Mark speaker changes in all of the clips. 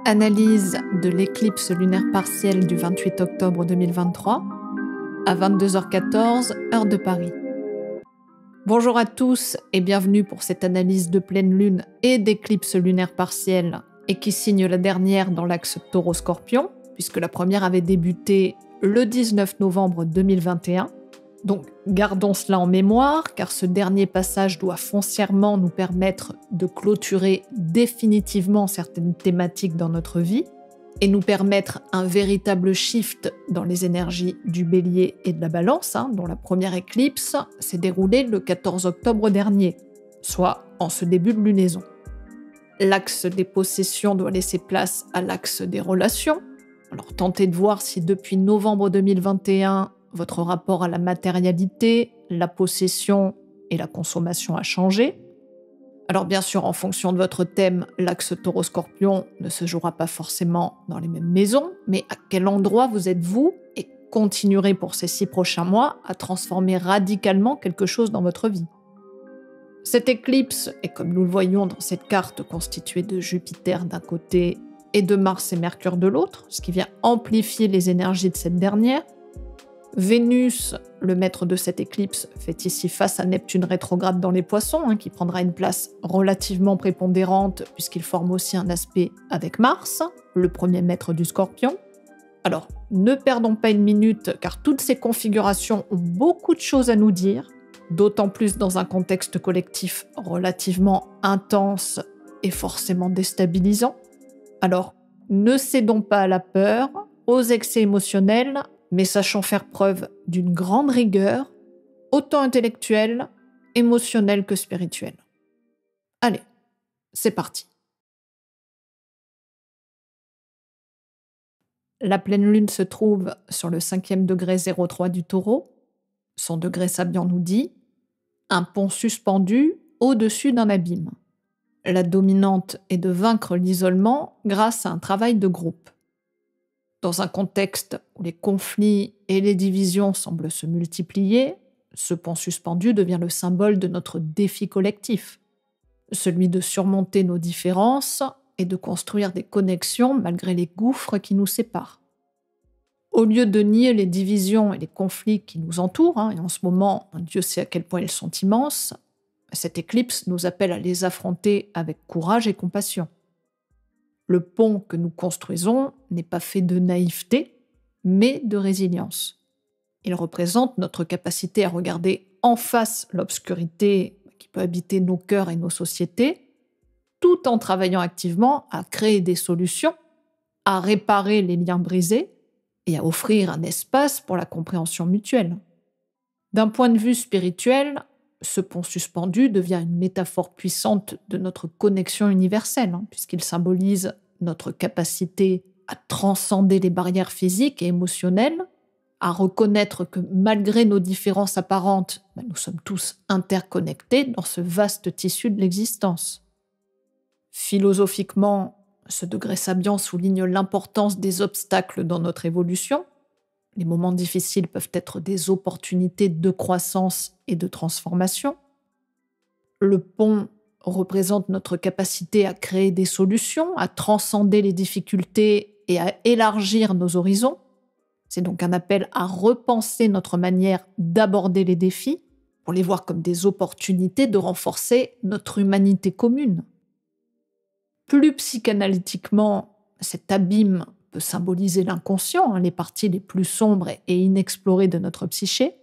Speaker 1: Analyse de l'éclipse lunaire partielle du 28 octobre 2023 à 22h14, heure de Paris. Bonjour à tous et bienvenue pour cette analyse de pleine lune et d'éclipse lunaire partielle et qui signe la dernière dans l'axe Taureau-Scorpion, puisque la première avait débuté le 19 novembre 2021. Donc gardons cela en mémoire, car ce dernier passage doit foncièrement nous permettre de clôturer définitivement certaines thématiques dans notre vie et nous permettre un véritable shift dans les énergies du Bélier et de la Balance, dont la première éclipse s'est déroulée le 14 octobre dernier, soit en ce début de lunaison. L'axe des possessions doit laisser place à l'axe des relations. Alors tentez de voir si depuis novembre 2021, votre rapport à la matérialité, la possession et la consommation a changé. Alors bien sûr, en fonction de votre thème, l'axe Taureau-Scorpion ne se jouera pas forcément dans les mêmes maisons, mais à quel endroit vous êtes-vous et continuerez pour ces 6 prochains mois à transformer radicalement quelque chose dans votre vie. Cette éclipse est, comme nous le voyons dans cette carte, constituée de Jupiter d'un côté et de Mars et Mercure de l'autre, ce qui vient amplifier les énergies de cette dernière. Vénus, le maître de cette éclipse, fait ici face à Neptune rétrograde dans les Poissons, qui prendra une place relativement prépondérante puisqu'il forme aussi un aspect avec Mars, le premier maître du Scorpion. Alors, ne perdons pas une minute car toutes ces configurations ont beaucoup de choses à nous dire, d'autant plus dans un contexte collectif relativement intense et forcément déstabilisant. Alors, ne cédons pas à la peur, aux excès émotionnels, mais sachons faire preuve d'une grande rigueur, autant intellectuelle, émotionnelle que spirituelle. Allez, c'est parti. La pleine lune se trouve sur le 5e degré 03 du Taureau. Son degré sabian nous dit « un pont suspendu au-dessus d'un abîme ». La dominante est de vaincre l'isolement grâce à un travail de groupe. Dans un contexte où les conflits et les divisions semblent se multiplier, ce pont suspendu devient le symbole de notre défi collectif, celui de surmonter nos différences et de construire des connexions malgré les gouffres qui nous séparent. Au lieu de nier les divisions et les conflits qui nous entourent, et en ce moment, Dieu sait à quel point ils sont immenses, cette éclipse nous appelle à les affronter avec courage et compassion. Le pont que nous construisons n'est pas fait de naïveté, mais de résilience. Il représente notre capacité à regarder en face l'obscurité qui peut habiter nos cœurs et nos sociétés, tout en travaillant activement à créer des solutions, à réparer les liens brisés et à offrir un espace pour la compréhension mutuelle. D'un point de vue spirituel, ce pont suspendu devient une métaphore puissante de notre connexion universelle, puisqu'il symbolise notre capacité à transcender les barrières physiques et émotionnelles, à reconnaître que malgré nos différences apparentes, nous sommes tous interconnectés dans ce vaste tissu de l'existence. Philosophiquement, ce degré sabian souligne l'importance des obstacles dans notre évolution. Les moments difficiles peuvent être des opportunités de croissance et de transformation. Le pont représente notre capacité à créer des solutions, à transcender les difficultés et à élargir nos horizons. C'est donc un appel à repenser notre manière d'aborder les défis pour les voir comme des opportunités de renforcer notre humanité commune. Plus psychanalytiquement, cet abîme peut symboliser l'inconscient, les parties les plus sombres et inexplorées de notre psyché.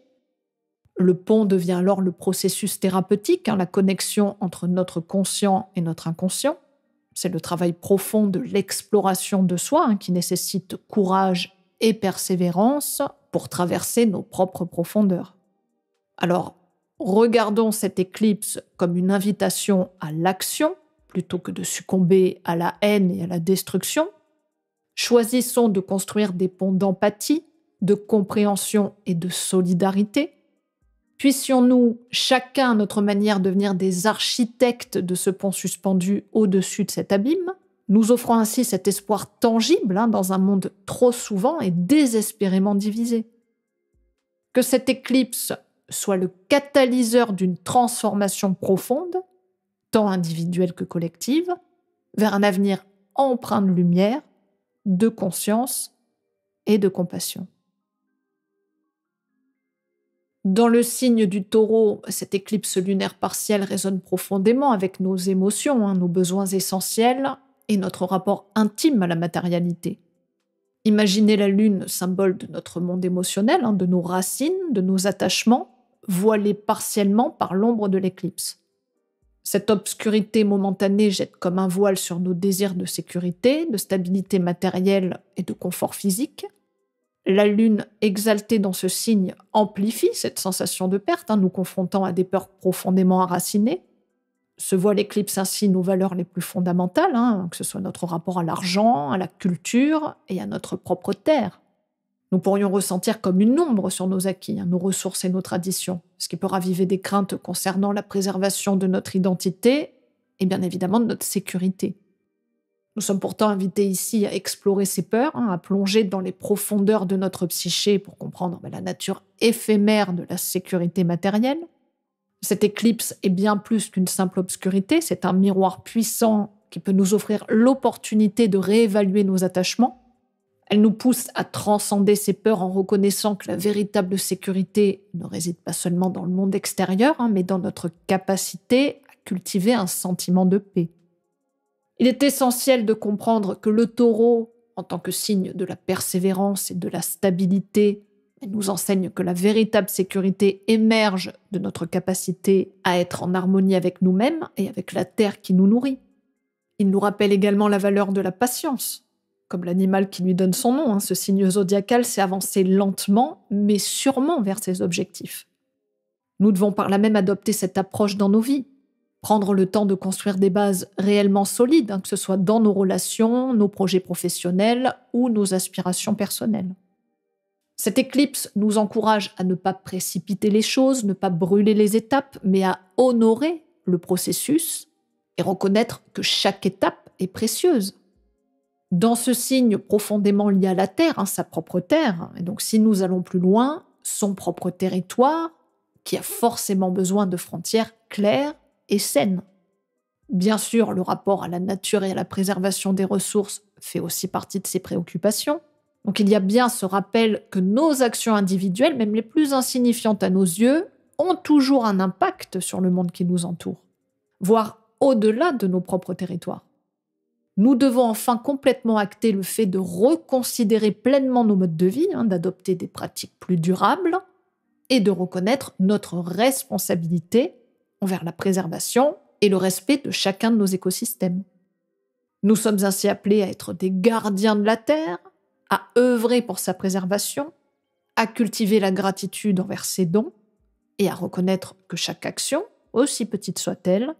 Speaker 1: Le pont devient alors le processus thérapeutique, la connexion entre notre conscient et notre inconscient. C'est le travail profond de l'exploration de soi qui nécessite courage et persévérance pour traverser nos propres profondeurs. Alors, regardons cette éclipse comme une invitation à l'action plutôt que de succomber à la haine et à la destruction. Choisissons de construire des ponts d'empathie, de compréhension et de solidarité. Puissions-nous, chacun à notre manière, devenir des architectes de ce pont suspendu au-dessus de cet abîme, nous offrant ainsi cet espoir tangible dans un monde trop souvent et désespérément divisé. Que cette éclipse soit le catalyseur d'une transformation profonde, tant individuelle que collective, vers un avenir empreint de lumière, de conscience et de compassion. Dans le signe du Taureau, cette éclipse lunaire partielle résonne profondément avec nos émotions, nos besoins essentiels et notre rapport intime à la matérialité. Imaginez la Lune, symbole de notre monde émotionnel, de nos racines, de nos attachements, voilée partiellement par l'ombre de l'éclipse. Cette obscurité momentanée jette comme un voile sur nos désirs de sécurité, de stabilité matérielle et de confort physique. La Lune, exaltée dans ce signe, amplifie cette sensation de perte, nous confrontant à des peurs profondément enracinées. Ce voile éclipse ainsi nos valeurs les plus fondamentales, que ce soit notre rapport à l'argent, à la culture et à notre propre terre. Nous pourrions ressentir comme une ombre sur nos acquis, nos ressources et nos traditions, ce qui peut raviver des craintes concernant la préservation de notre identité et bien évidemment de notre sécurité. Nous sommes pourtant invités ici à explorer ces peurs, à plonger dans les profondeurs de notre psyché pour comprendre la nature éphémère de la sécurité matérielle. Cette éclipse est bien plus qu'une simple obscurité, c'est un miroir puissant qui peut nous offrir l'opportunité de réévaluer nos attachements. Elle nous pousse à transcender ces peurs en reconnaissant que la véritable sécurité ne réside pas seulement dans le monde extérieur, mais dans notre capacité à cultiver un sentiment de paix. Il est essentiel de comprendre que le Taureau, en tant que signe de la persévérance et de la stabilité, nous enseigne que la véritable sécurité émerge de notre capacité à être en harmonie avec nous-mêmes et avec la terre qui nous nourrit. Il nous rappelle également la valeur de la patience. Comme l'animal qui lui donne son nom, ce signe zodiacal s'est avancé lentement, mais sûrement vers ses objectifs. Nous devons par là même adopter cette approche dans nos vies. Prendre le temps de construire des bases réellement solides, que ce soit dans nos relations, nos projets professionnels ou nos aspirations personnelles. Cette éclipse nous encourage à ne pas précipiter les choses, ne pas brûler les étapes, mais à honorer le processus et reconnaître que chaque étape est précieuse. Dans ce signe profondément lié à la Terre, sa propre Terre, et donc si nous allons plus loin, son propre territoire, qui a forcément besoin de frontières claires et saines. Bien sûr, le rapport à la nature et à la préservation des ressources fait aussi partie de ses préoccupations. Donc il y a bien ce rappel que nos actions individuelles, même les plus insignifiantes à nos yeux, ont toujours un impact sur le monde qui nous entoure, voire au-delà de nos propres territoires. Nous devons enfin complètement acter le fait de reconsidérer pleinement nos modes de vie, d'adopter des pratiques plus durables et de reconnaître notre responsabilité envers la préservation et le respect de chacun de nos écosystèmes. Nous sommes ainsi appelés à être des gardiens de la Terre, à œuvrer pour sa préservation, à cultiver la gratitude envers ses dons et à reconnaître que chaque action, aussi petite soit-elle,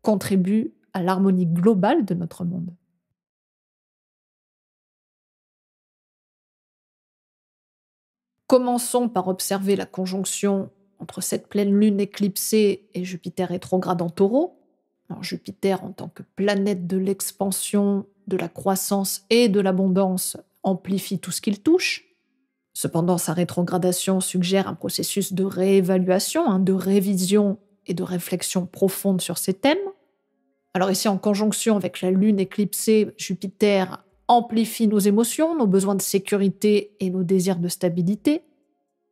Speaker 1: contribue à l'harmonie globale de notre monde. Commençons par observer la conjonction entre cette pleine lune éclipsée et Jupiter rétrograde en Taureau. Alors Jupiter, en tant que planète de l'expansion, de la croissance et de l'abondance, amplifie tout ce qu'il touche. Cependant, sa rétrogradation suggère un processus de réévaluation, de révision et de réflexion profonde sur ces thèmes. Alors ici, en conjonction avec la lune éclipsée, Jupiter amplifie nos émotions, nos besoins de sécurité et nos désirs de stabilité.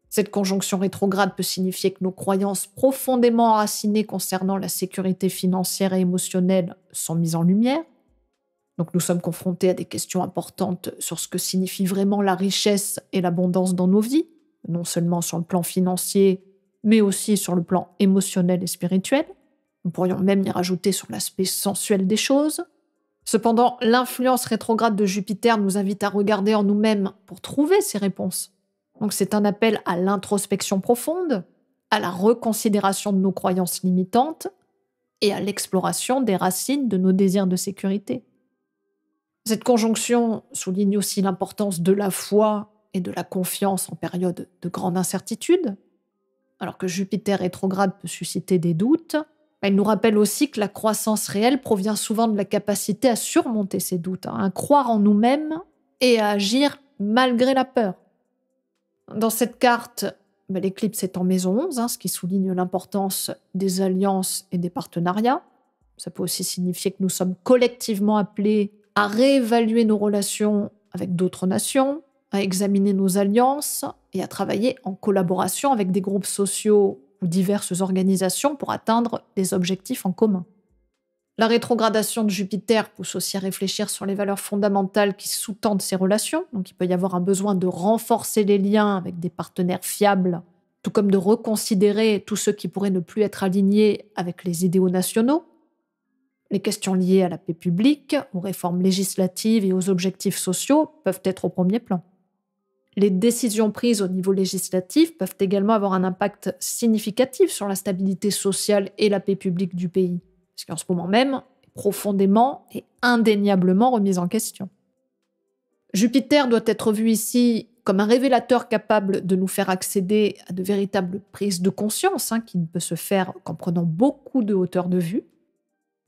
Speaker 1: Cette conjonction rétrograde peut signifier que nos croyances profondément enracinées concernant la sécurité financière et émotionnelle sont mises en lumière. Donc nous sommes confrontés à des questions importantes sur ce que signifie vraiment la richesse et l'abondance dans nos vies, non seulement sur le plan financier, mais aussi sur le plan émotionnel et spirituel. Nous pourrions même y rajouter sur l'aspect sensuel des choses. Cependant, l'influence rétrograde de Jupiter nous invite à regarder en nous-mêmes pour trouver ces réponses. Donc c'est un appel à l'introspection profonde, à la reconsidération de nos croyances limitantes et à l'exploration des racines de nos désirs de sécurité. Cette conjonction souligne aussi l'importance de la foi et de la confiance en période de grande incertitude. Alors que Jupiter rétrograde peut susciter des doutes, elle nous rappelle aussi que la croissance réelle provient souvent de la capacité à surmonter ces doutes, à croire en nous-mêmes et à agir malgré la peur. Dans cette carte, l'éclipse est en maison 11, ce qui souligne l'importance des alliances et des partenariats. Ça peut aussi signifier que nous sommes collectivement appelés à réévaluer nos relations avec d'autres nations, à examiner nos alliances et à travailler en collaboration avec des groupes sociaux ou diverses organisations pour atteindre des objectifs en commun. La rétrogradation de Jupiter pousse aussi à réfléchir sur les valeurs fondamentales qui sous-tendent ces relations. Donc il peut y avoir un besoin de renforcer les liens avec des partenaires fiables, tout comme de reconsidérer tous ceux qui pourraient ne plus être alignés avec les idéaux nationaux. Les questions liées à la paix publique, aux réformes législatives et aux objectifs sociaux peuvent être au premier plan. Les décisions prises au niveau législatif peuvent également avoir un impact significatif sur la stabilité sociale et la paix publique du pays, ce qui en ce moment même est profondément et indéniablement remise en question. Jupiter doit être vu ici comme un révélateur capable de nous faire accéder à de véritables prises de conscience, qui ne peut se faire qu'en prenant beaucoup de hauteur de vue.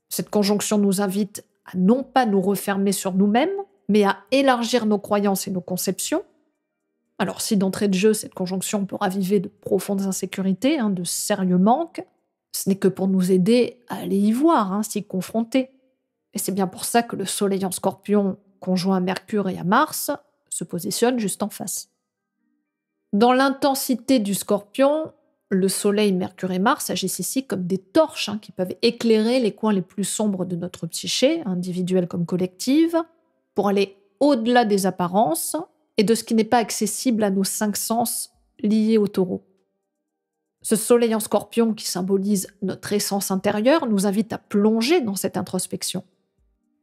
Speaker 1: Cette conjonction nous invite à non pas nous refermer sur nous-mêmes, mais à élargir nos croyances et nos conceptions. Alors si d'entrée de jeu, cette conjonction peut raviver de profondes insécurités, de sérieux manques, ce n'est que pour nous aider à aller y voir, s'y confronter. Et c'est bien pour ça que le Soleil en Scorpion, conjoint à Mercure et à Mars, se positionne juste en face. Dans l'intensité du Scorpion, le Soleil, Mercure et Mars agissent ici comme des torches qui peuvent éclairer les coins les plus sombres de notre psyché, individuelle comme collective, pour aller au-delà des apparences et de ce qui n'est pas accessible à nos 5 sens liés au Taureau. Ce Soleil en Scorpion qui symbolise notre essence intérieure nous invite à plonger dans cette introspection.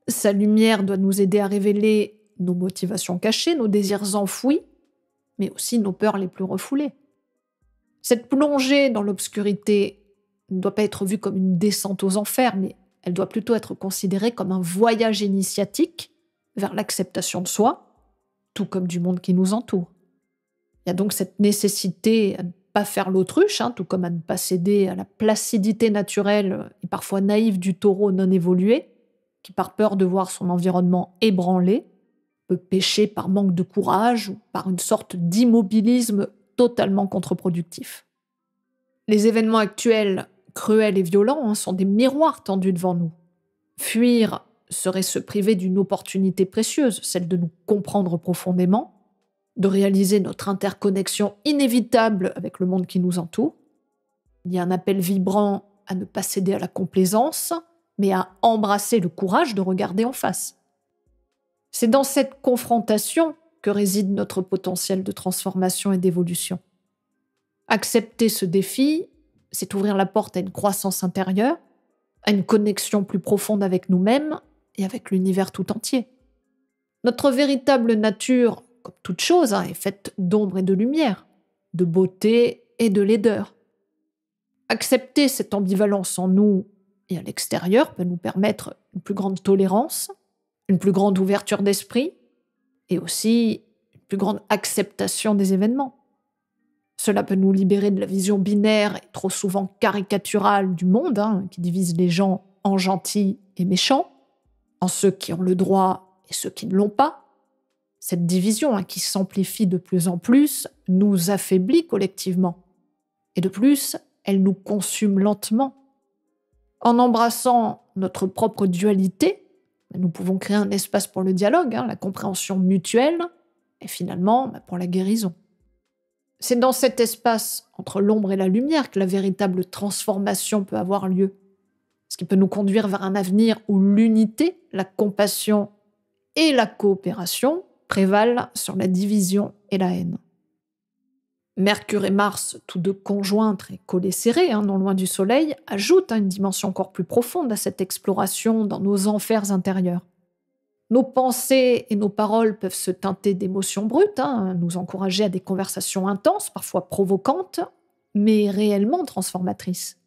Speaker 1: Sa lumière doit nous aider à révéler nos motivations cachées, nos désirs enfouis, mais aussi nos peurs les plus refoulées. Cette plongée dans l'obscurité ne doit pas être vue comme une descente aux enfers, mais elle doit plutôt être considérée comme un voyage initiatique vers l'acceptation de soi, tout comme du monde qui nous entoure. Il y a donc cette nécessité à ne pas faire l'autruche, tout comme à ne pas céder à la placidité naturelle et parfois naïve du Taureau non évolué, qui par peur de voir son environnement ébranlé, peut pécher par manque de courage ou par une sorte d'immobilisme totalement contre-productif. Les événements actuels, cruels et violents, sont des miroirs tendus devant nous. Fuir serait se priver d'une opportunité précieuse, celle de nous comprendre profondément, de réaliser notre interconnexion inévitable avec le monde qui nous entoure. Il y a un appel vibrant à ne pas céder à la complaisance, mais à embrasser le courage de regarder en face. C'est dans cette confrontation que réside notre potentiel de transformation et d'évolution. Accepter ce défi, c'est ouvrir la porte à une croissance intérieure, à une connexion plus profonde avec nous-mêmes et avec l'univers tout entier. Notre véritable nature, comme toute chose, est faite d'ombre et de lumière, de beauté et de laideur. Accepter cette ambivalence en nous et à l'extérieur peut nous permettre une plus grande tolérance, une plus grande ouverture d'esprit et aussi une plus grande acceptation des événements. Cela peut nous libérer de la vision binaire et trop souvent caricaturale du monde, qui divise les gens en gentils et méchants, en ceux qui ont le droit et ceux qui ne l'ont pas. Cette division qui s'amplifie de plus en plus nous affaiblit collectivement. Et de plus, elle nous consume lentement. En embrassant notre propre dualité, nous pouvons créer un espace pour le dialogue, la compréhension mutuelle, et finalement pour la guérison. C'est dans cet espace entre l'ombre et la lumière que la véritable transformation peut avoir lieu, ce qui peut nous conduire vers un avenir où l'unité, la compassion et la coopération prévalent sur la division et la haine. Mercure et Mars, tous deux conjoints très collés serrés, non loin du Soleil, ajoutent une dimension encore plus profonde à cette exploration dans nos enfers intérieurs. Nos pensées et nos paroles peuvent se teinter d'émotions brutes, nous encourager à des conversations intenses, parfois provocantes, mais réellement transformatrices.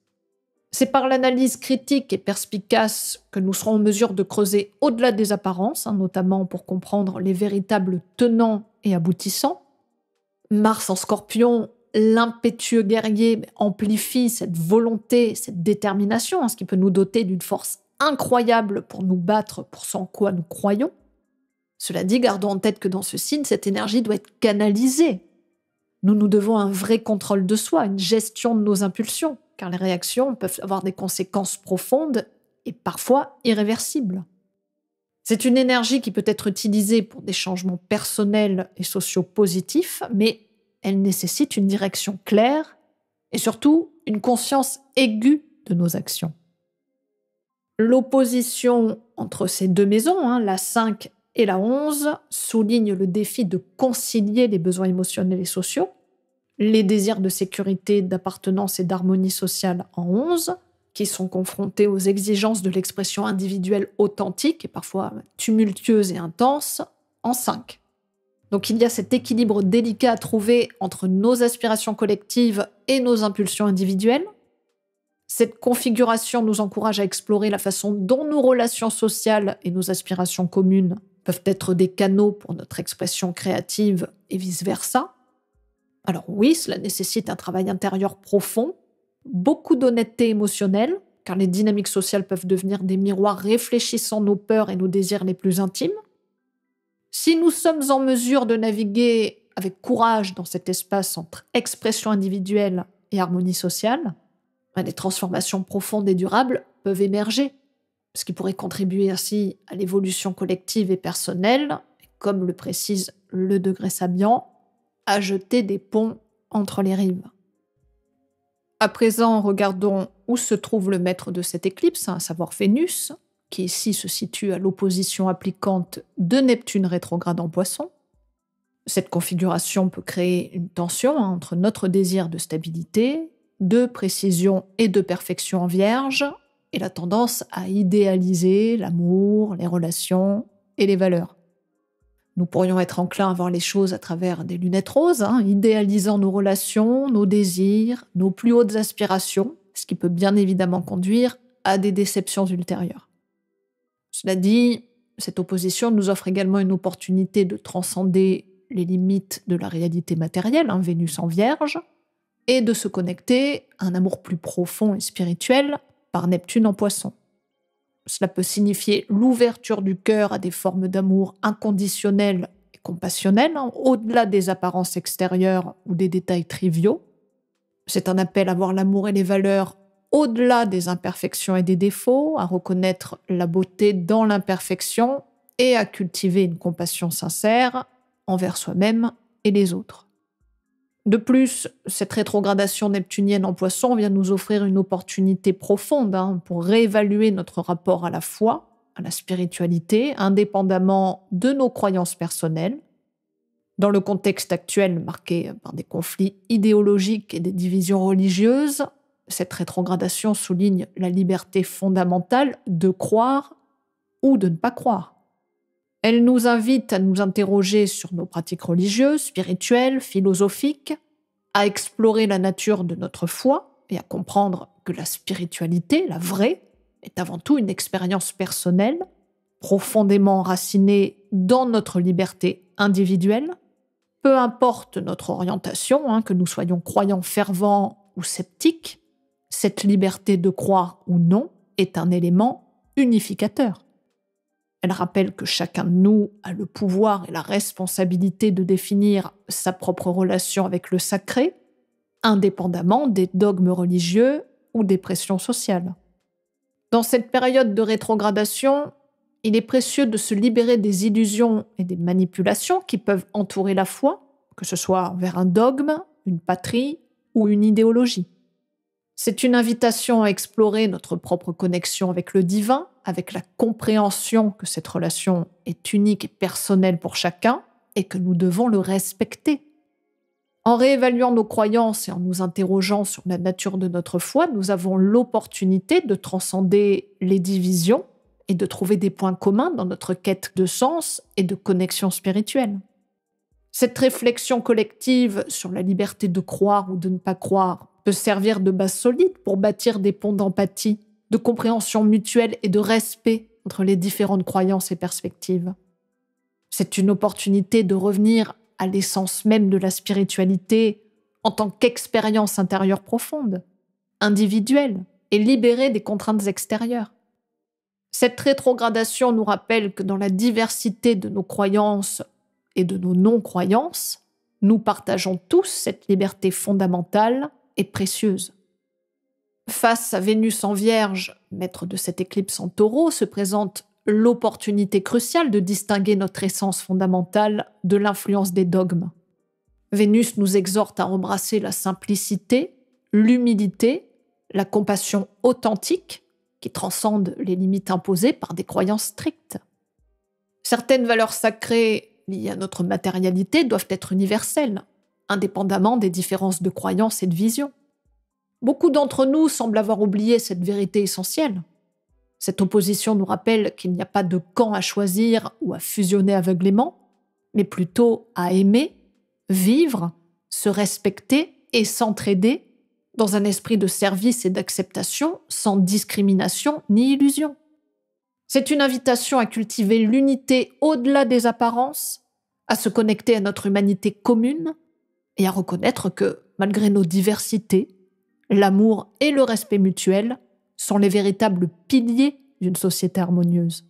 Speaker 1: C'est par l'analyse critique et perspicace que nous serons en mesure de creuser au-delà des apparences, notamment pour comprendre les véritables tenants et aboutissants. Mars en Scorpion, l'impétueux guerrier, amplifie cette volonté, cette détermination, ce qui peut nous doter d'une force incroyable pour nous battre pour ce en quoi nous croyons. Cela dit, gardons en tête que dans ce signe, cette énergie doit être canalisée. Nous devons un vrai contrôle de soi, une gestion de nos impulsions, car les réactions peuvent avoir des conséquences profondes et parfois irréversibles. C'est une énergie qui peut être utilisée pour des changements personnels et sociaux positifs, mais elle nécessite une direction claire et surtout une conscience aiguë de nos actions. L'opposition entre ces deux maisons, la 5 et la 11, souligne le défi de concilier les besoins émotionnels et sociaux, les désirs de sécurité, d'appartenance et d'harmonie sociale en 11, qui sont confrontés aux exigences de l'expression individuelle authentique et parfois tumultueuse et intense, en 5. Donc il y a cet équilibre délicat à trouver entre nos aspirations collectives et nos impulsions individuelles. Cette configuration nous encourage à explorer la façon dont nos relations sociales et nos aspirations communes peuvent être des canaux pour notre expression créative et vice-versa. Alors oui, cela nécessite un travail intérieur profond, beaucoup d'honnêteté émotionnelle, car les dynamiques sociales peuvent devenir des miroirs réfléchissant nos peurs et nos désirs les plus intimes. Si nous sommes en mesure de naviguer avec courage dans cet espace entre expression individuelle et harmonie sociale, des transformations profondes et durables peuvent émerger, ce qui pourrait contribuer ainsi à l'évolution collective et personnelle, et comme le précise le degré Sabian, à jeter des ponts entre les rives. À présent, regardons où se trouve le maître de cette éclipse, à savoir Vénus, qui ici se situe à l'opposition applicante de Neptune rétrograde en Poisson. Cette configuration peut créer une tension entre notre désir de stabilité, de précision et de perfection en Vierge, et la tendance à idéaliser l'amour, les relations et les valeurs. Nous pourrions être enclins à voir les choses à travers des lunettes roses, idéalisant nos relations, nos désirs, nos plus hautes aspirations, ce qui peut bien évidemment conduire à des déceptions ultérieures. Cela dit, cette opposition nous offre également une opportunité de transcender les limites de la réalité matérielle, Vénus en Vierge, et de se connecter à un amour plus profond et spirituel par Neptune en Poisson. Cela peut signifier l'ouverture du cœur à des formes d'amour inconditionnelles et compassionnelles, au-delà des apparences extérieures ou des détails triviaux. C'est un appel à voir l'amour et les valeurs au-delà des imperfections et des défauts, à reconnaître la beauté dans l'imperfection et à cultiver une compassion sincère envers soi-même et les autres. De plus, cette rétrogradation neptunienne en Poisson vient nous offrir une opportunité profonde pour réévaluer notre rapport à la foi, à la spiritualité, indépendamment de nos croyances personnelles. Dans le contexte actuel marqué par des conflits idéologiques et des divisions religieuses, cette rétrogradation souligne la liberté fondamentale de croire ou de ne pas croire. Elle nous invite à nous interroger sur nos pratiques religieuses, spirituelles, philosophiques, à explorer la nature de notre foi et à comprendre que la spiritualité, la vraie, est avant tout une expérience personnelle, profondément enracinée dans notre liberté individuelle. Peu importe notre orientation, que nous soyons croyants fervents ou sceptiques, cette liberté de croire ou non est un élément unificateur. Elle rappelle que chacun de nous a le pouvoir et la responsabilité de définir sa propre relation avec le sacré, indépendamment des dogmes religieux ou des pressions sociales. Dans cette période de rétrogradation, il est précieux de se libérer des illusions et des manipulations qui peuvent entourer la foi, que ce soit envers un dogme, une patrie ou une idéologie. C'est une invitation à explorer notre propre connexion avec le divin, avec la compréhension que cette relation est unique et personnelle pour chacun et que nous devons le respecter. En réévaluant nos croyances et en nous interrogeant sur la nature de notre foi, nous avons l'opportunité de transcender les divisions et de trouver des points communs dans notre quête de sens et de connexion spirituelle. Cette réflexion collective sur la liberté de croire ou de ne pas croire peut servir de base solide pour bâtir des ponts d'empathie, de compréhension mutuelle et de respect entre les différentes croyances et perspectives. C'est une opportunité de revenir à l'essence même de la spiritualité en tant qu'expérience intérieure profonde, individuelle et libérée des contraintes extérieures. Cette rétrogradation nous rappelle que dans la diversité de nos croyances et de nos non-croyances, nous partageons tous cette liberté fondamentale et précieuse. Face à Vénus en Vierge, maître de cette éclipse en Taureau, se présente l'opportunité cruciale de distinguer notre essence fondamentale de l'influence des dogmes. Vénus nous exhorte à embrasser la simplicité, l'humilité, la compassion authentique qui transcende les limites imposées par des croyances strictes. Certaines valeurs sacrées liées à notre matérialité doivent être universelles, indépendamment des différences de croyances et de vision. Beaucoup d'entre nous semblent avoir oublié cette vérité essentielle. Cette opposition nous rappelle qu'il n'y a pas de camp à choisir ou à fusionner aveuglément, mais plutôt à aimer, vivre, se respecter et s'entraider dans un esprit de service et d'acceptation sans discrimination ni illusion. C'est une invitation à cultiver l'unité au-delà des apparences, à se connecter à notre humanité commune et à reconnaître que, malgré nos diversités, l'amour et le respect mutuel sont les véritables piliers d'une société harmonieuse.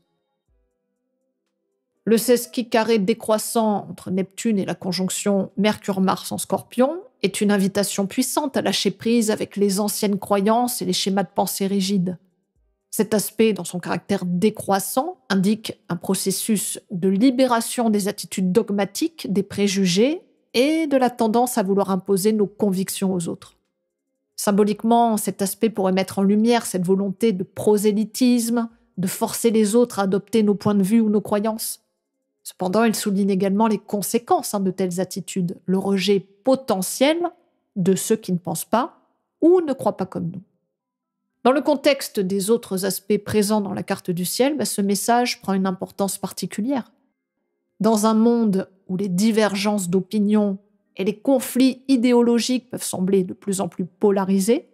Speaker 1: Le sesqui carré décroissant entre Neptune et la conjonction Mercure-Mars en Scorpion est une invitation puissante à lâcher prise avec les anciennes croyances et les schémas de pensée rigides. Cet aspect, dans son caractère décroissant, indique un processus de libération des attitudes dogmatiques, des préjugés et de la tendance à vouloir imposer nos convictions aux autres. Symboliquement, cet aspect pourrait mettre en lumière cette volonté de prosélytisme, de forcer les autres à adopter nos points de vue ou nos croyances. Cependant, il souligne également les conséquences de telles attitudes, le rejet potentiel de ceux qui ne pensent pas ou ne croient pas comme nous. Dans le contexte des autres aspects présents dans la carte du ciel, ce message prend une importance particulière. Dans un monde où les divergences d'opinion et les conflits idéologiques peuvent sembler de plus en plus polarisés,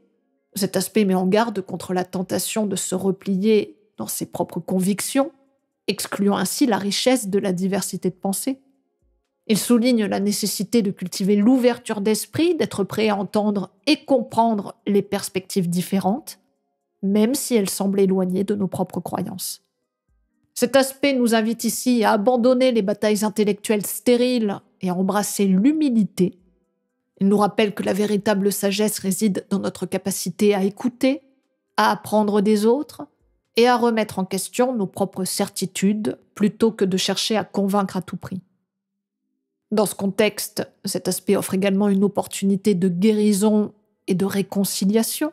Speaker 1: cet aspect met en garde contre la tentation de se replier dans ses propres convictions, excluant ainsi la richesse de la diversité de pensée. Il souligne la nécessité de cultiver l'ouverture d'esprit, d'être prêt à entendre et comprendre les perspectives différentes, même si elles semblent éloignées de nos propres croyances. Cet aspect nous invite ici à abandonner les batailles intellectuelles stériles et à embrasser l'humilité. Il nous rappelle que la véritable sagesse réside dans notre capacité à écouter, à apprendre des autres et à remettre en question nos propres certitudes plutôt que de chercher à convaincre à tout prix. Dans ce contexte, cet aspect offre également une opportunité de guérison et de réconciliation.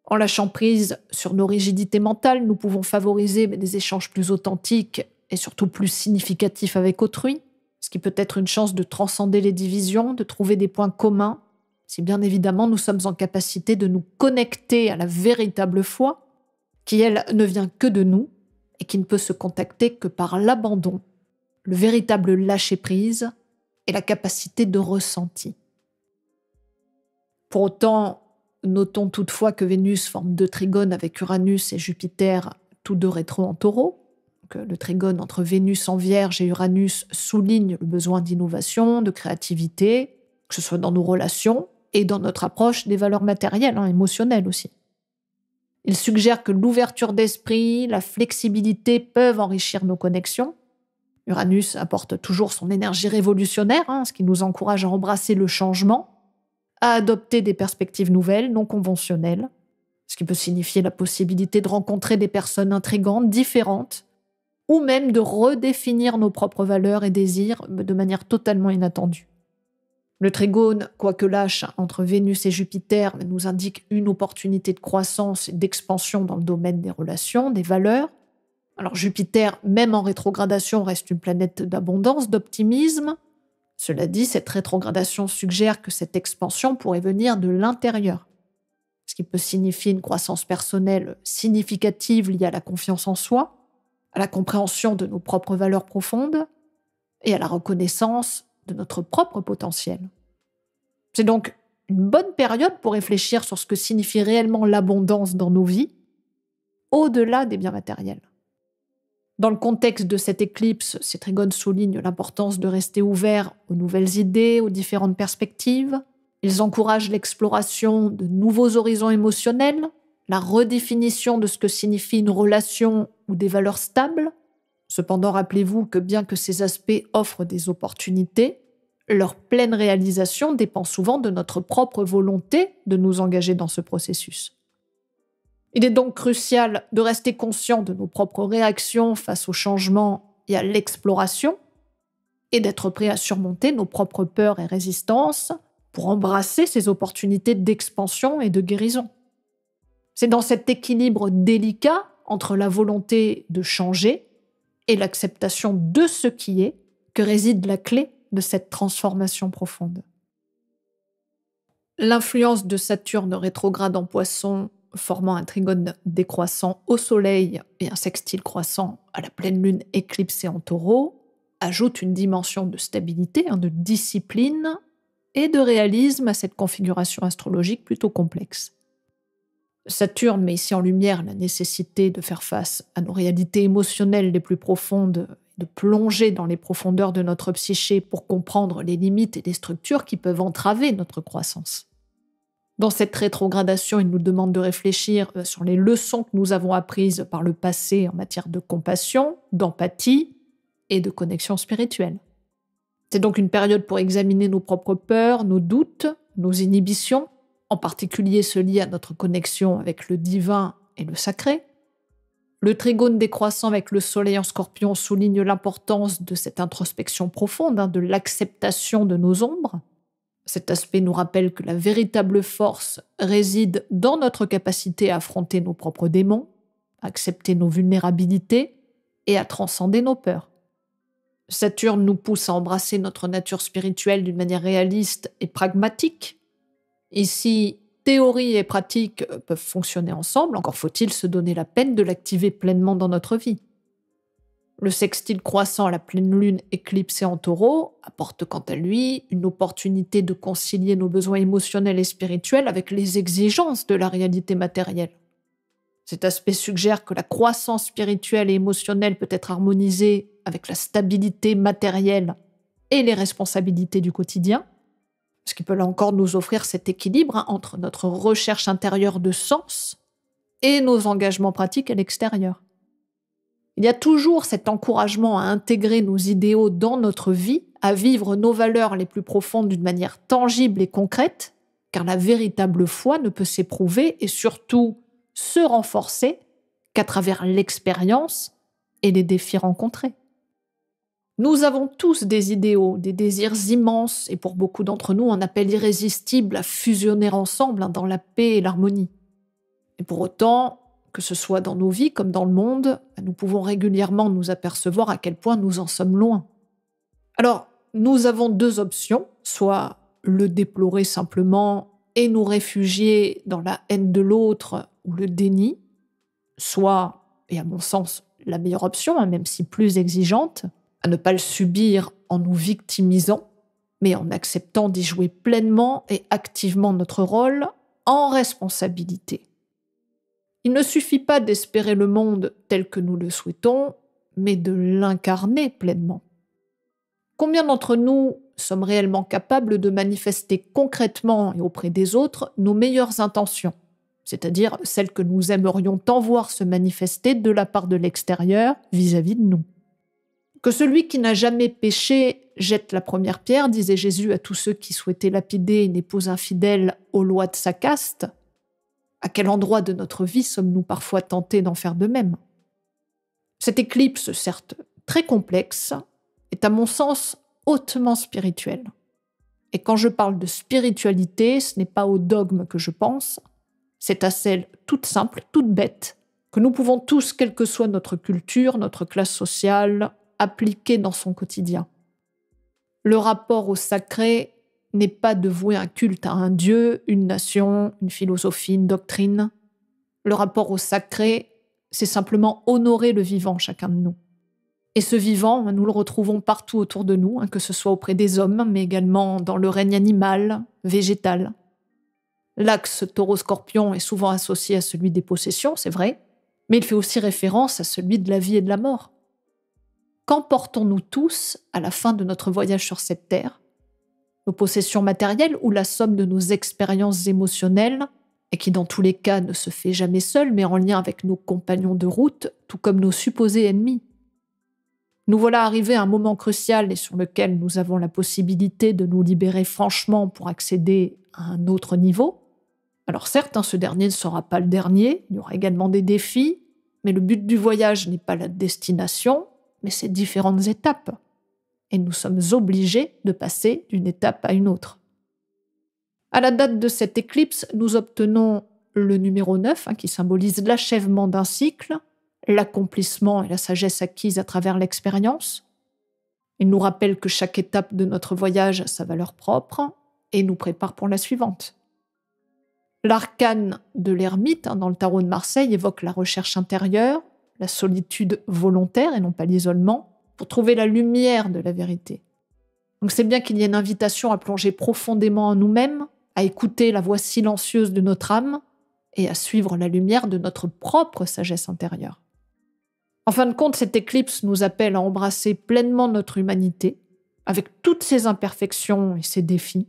Speaker 1: En lâchant prise sur nos rigidités mentales, nous pouvons favoriser des échanges plus authentiques et surtout plus significatifs avec autrui, ce qui peut être une chance de transcender les divisions, de trouver des points communs, si bien évidemment nous sommes en capacité de nous connecter à la véritable foi, qui elle ne vient que de nous et qui ne peut se contacter que par l'abandon, le véritable lâcher-prise et la capacité de ressenti. Pour autant, notons toutefois que Vénus forme 2 trigones avec Uranus et Jupiter, tous 2 rétro en Taureau. Donc, le trigone entre Vénus en Vierge et Uranus souligne le besoin d'innovation, de créativité, que ce soit dans nos relations et dans notre approche des valeurs matérielles, émotionnelles aussi. Il suggère que l'ouverture d'esprit, la flexibilité peuvent enrichir nos connexions. Uranus apporte toujours son énergie révolutionnaire, ce qui nous encourage à embrasser le changement, à adopter des perspectives nouvelles, non conventionnelles, ce qui peut signifier la possibilité de rencontrer des personnes intrigantes, différentes, ou même de redéfinir nos propres valeurs et désirs de manière totalement inattendue. Le trigone, quoique lâche, entre Vénus et Jupiter, nous indique une opportunité de croissance et d'expansion dans le domaine des relations, des valeurs. Alors Jupiter, même en rétrogradation, reste une planète d'abondance, d'optimisme. Cela dit, cette rétrogradation suggère que cette expansion pourrait venir de l'intérieur, ce qui peut signifier une croissance personnelle significative liée à la confiance en soi, à la compréhension de nos propres valeurs profondes et à la reconnaissance de notre propre potentiel. C'est donc une bonne période pour réfléchir sur ce que signifie réellement l'abondance dans nos vies, au-delà des biens matériels. Dans le contexte de cette éclipse, ces trigones soulignent l'importance de rester ouvert aux nouvelles idées, aux différentes perspectives. Ils encouragent l'exploration de nouveaux horizons émotionnels, la redéfinition de ce que signifie une relation ou des valeurs stables. Cependant, rappelez-vous que bien que ces aspects offrent des opportunités, leur pleine réalisation dépend souvent de notre propre volonté de nous engager dans ce processus. Il est donc crucial de rester conscient de nos propres réactions face au changement et à l'exploration, et d'être prêt à surmonter nos propres peurs et résistances pour embrasser ces opportunités d'expansion et de guérison. C'est dans cet équilibre délicat entre la volonté de changer et l'acceptation de ce qui est que réside la clé de cette transformation profonde. L'influence de Saturne rétrograde en Poisson, formant un trigone décroissant au Soleil et un sextile croissant à la pleine lune éclipsée en Taureau, ajoute une dimension de stabilité, de discipline et de réalisme à cette configuration astrologique plutôt complexe. Saturne met ici en lumière la nécessité de faire face à nos réalités émotionnelles les plus profondes, de plonger dans les profondeurs de notre psyché pour comprendre les limites et les structures qui peuvent entraver notre croissance. Dans cette rétrogradation, il nous demande de réfléchir sur les leçons que nous avons apprises par le passé en matière de compassion, d'empathie et de connexion spirituelle. C'est donc une période pour examiner nos propres peurs, nos doutes, nos inhibitions, en particulier ceux liés à notre connexion avec le divin et le sacré. Le trigone décroissant avec le Soleil en Scorpion souligne l'importance de cette introspection profonde, de l'acceptation de nos ombres. Cet aspect nous rappelle que la véritable force réside dans notre capacité à affronter nos propres démons, à accepter nos vulnérabilités et à transcender nos peurs. Saturne nous pousse à embrasser notre nature spirituelle d'une manière réaliste et pragmatique. Ici, théorie et pratique peuvent fonctionner ensemble, encore faut-il se donner la peine de l'activer pleinement dans notre vie. Le sextile croissant à la pleine lune éclipsée en Taureau apporte quant à lui une opportunité de concilier nos besoins émotionnels et spirituels avec les exigences de la réalité matérielle. Cet aspect suggère que la croissance spirituelle et émotionnelle peut être harmonisée avec la stabilité matérielle et les responsabilités du quotidien, ce qui peut là encore nous offrir cet équilibre entre notre recherche intérieure de sens et nos engagements pratiques à l'extérieur. Il y a toujours cet encouragement à intégrer nos idéaux dans notre vie, à vivre nos valeurs les plus profondes d'une manière tangible et concrète, car la véritable foi ne peut s'éprouver et surtout se renforcer qu'à travers l'expérience et les défis rencontrés. Nous avons tous des idéaux, des désirs immenses et pour beaucoup d'entre nous un appel irrésistible à fusionner ensemble dans la paix et l'harmonie. Et pour autant, que ce soit dans nos vies comme dans le monde, nous pouvons régulièrement nous apercevoir à quel point nous en sommes loin. Alors, nous avons deux options, soit le déplorer simplement et nous réfugier dans la haine de l'autre ou le déni, soit, et à mon sens la meilleure option, même si plus exigeante, à ne pas le subir en nous victimisant, mais en acceptant d'y jouer pleinement et activement notre rôle en responsabilité. Il ne suffit pas d'espérer le monde tel que nous le souhaitons, mais de l'incarner pleinement. Combien d'entre nous sommes réellement capables de manifester concrètement et auprès des autres nos meilleures intentions, c'est-à-dire celles que nous aimerions tant voir se manifester de la part de l'extérieur vis-à-vis de nous? Que celui qui n'a jamais péché jette la première pierre, disait Jésus à tous ceux qui souhaitaient lapider une épouse infidèle aux lois de sa caste. À quel endroit de notre vie sommes-nous parfois tentés d'en faire de même? Cette éclipse, certes très complexe, est à mon sens hautement spirituelle. Et quand je parle de spiritualité, ce n'est pas au dogme que je pense, c'est à celle toute simple, toute bête, que nous pouvons tous, quelle que soit notre culture, notre classe sociale, appliquer dans son quotidien. Le rapport au sacré n'est pas de vouer un culte à un dieu, une nation, une philosophie, une doctrine. Le rapport au sacré, c'est simplement honorer le vivant, chacun de nous. Et ce vivant, nous le retrouvons partout autour de nous, que ce soit auprès des hommes, mais également dans le règne animal, végétal. L'axe taureau-scorpion est souvent associé à celui des possessions, c'est vrai, mais il fait aussi référence à celui de la vie et de la mort. Qu'emportons-nous tous à la fin de notre voyage sur cette terre? Nos possessions matérielles ou la somme de nos expériences émotionnelles, et qui dans tous les cas ne se fait jamais seule, mais en lien avec nos compagnons de route, tout comme nos supposés ennemis? Nous voilà arrivés à un moment crucial et sur lequel nous avons la possibilité de nous libérer franchement pour accéder à un autre niveau, Alors certes, ce dernier ne sera pas le dernier, il y aura également des défis, mais le but du voyage n'est pas la destination, mais ces différentes étapes. Et nous sommes obligés de passer d'une étape à une autre. À la date de cette éclipse, nous obtenons le numéro 9, qui symbolise l'achèvement d'un cycle, l'accomplissement et la sagesse acquise à travers l'expérience. Il nous rappelle que chaque étape de notre voyage a sa valeur propre et nous prépare pour la suivante. L'arcane de l'ermite, dans le tarot de Marseille, évoque la recherche intérieure, la solitude volontaire et non pas l'isolement, pour trouver la lumière de la vérité. Donc c'est bien qu'il y ait une invitation à plonger profondément en nous-mêmes, à écouter la voix silencieuse de notre âme et à suivre la lumière de notre propre sagesse intérieure. En fin de compte, cette éclipse nous appelle à embrasser pleinement notre humanité, avec toutes ses imperfections et ses défis,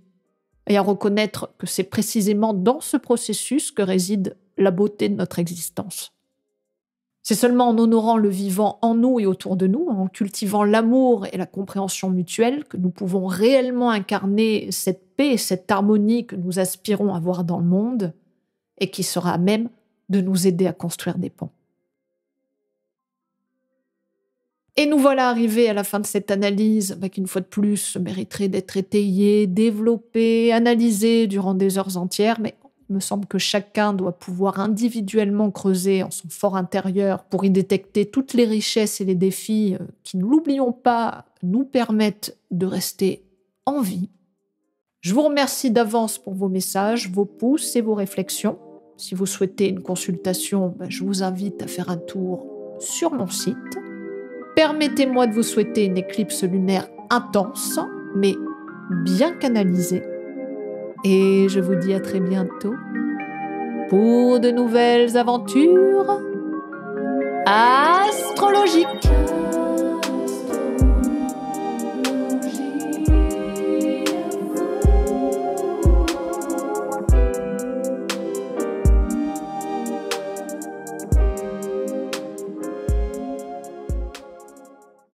Speaker 1: et à reconnaître que c'est précisément dans ce processus que réside la beauté de notre existence. C'est seulement en honorant le vivant en nous et autour de nous, en cultivant l'amour et la compréhension mutuelle, que nous pouvons réellement incarner cette paix et cette harmonie que nous aspirons à voir dans le monde et qui sera à même de nous aider à construire des ponts. Et nous voilà arrivés à la fin de cette analyse, qui une fois de plus mériterait d'être étayée, développée, analysée durant des heures entières, mais il me semble que chacun doit pouvoir individuellement creuser en son fort intérieur pour y détecter toutes les richesses et les défis qui, ne l'oublions pas, nous permettent de rester en vie. Je vous remercie d'avance pour vos messages, vos pouces et vos réflexions. Si vous souhaitez une consultation, je vous invite à faire un tour sur mon site. Permettez-moi de vous souhaiter une éclipse lunaire intense, mais bien canalisée. Et je vous dis à très bientôt pour de nouvelles aventures astrologiques.